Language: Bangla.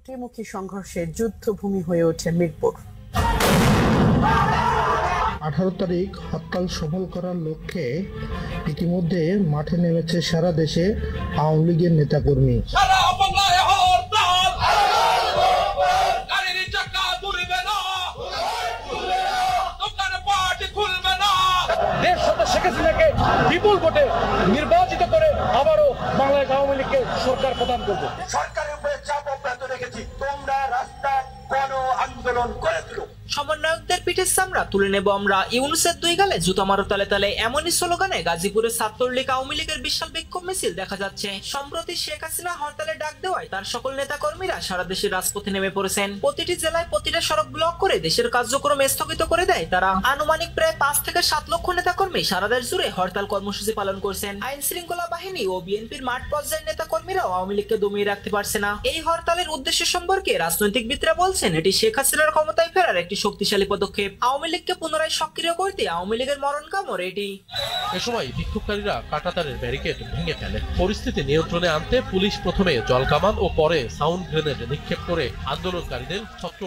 ত্রিমুখী সংঘর্ষে যুদ্ধভূমি হয়ে ওঠে মিরপুর। 18 তারিখ হরতাল সফল করার লক্ষ্যে ইতিমধ্যে মাঠে নেমেছে সারা দেশে আওয়ামী লীগের নেতাকর্মী। শেখ হাসিনাকে বিপুল ভোটে নির্বাচিত করে আবারও বাংলাদেশ আওয়ামী লীগকে সরকার প্রদান করবো। সরকারের উপরে চাপ অব্যাহত রেখেছি, তোমরা রাস্তায় গণ আন্দোলন করে তুলো। সমন্বয়কদের পিঠের চামড়া তুলে নেব আমরা, ইউনূসের দুই গালে জুতা মারো তালে তালে, এমনই স্লোগানে গাজীপুরের ছাত্রলীগ আওয়ামী লীগের বিশাল বিক্ষোভ মিছিল দেখা যাচ্ছে। সম্প্রতি শেখ হাসিনা হরতালে ডাক দেওয়ায় তার সকল নেতা কর্মীরা সারা দেশের রাজপথে নেমে পড়েছেন। প্রতিটি জেলায় প্রতিটা সড়ক ব্লক করে দেশের কার্যক্রম স্থগিত করে দেয় তারা। আনুমানিক প্রায় 5 থেকে 7 লক্ষ নেতা কর্মী সারা দেশ জুড়ে হরতাল কর্মসূচি পালন করছেন। আইন শৃঙ্খলা বাহিনী ও বিএনপির মাঠ পর্যায়ের নেতা কর্মীরাও আওয়ামী লীগকে দমিয়ে রাখতে পারছে না। এই হরতালের উদ্দেশ্য সম্পর্কে রাজনৈতিকবিদরা বলছেন এটি শেখ হাসিনার ক্ষমতায় ফেরার একটি শক্তিশালী পদক্ষেপ। আওয়ামী লীগকে পুনরায় সক্রিয় করতে আওয়ামী লীগের মরণ কামড় এটি। এ সময় বিক্ষোভকারীরা কাঁটাতারের ব্যারিকেড ভেঙে ফেলে। পরিস্থিতি নিয়ন্ত্রণে আনতে পুলিশ প্রথমে জলকামান ও পরে সাউন্ড গ্রেনেড নিক্ষেপ করে আন্দোলনকারীদের ছত্র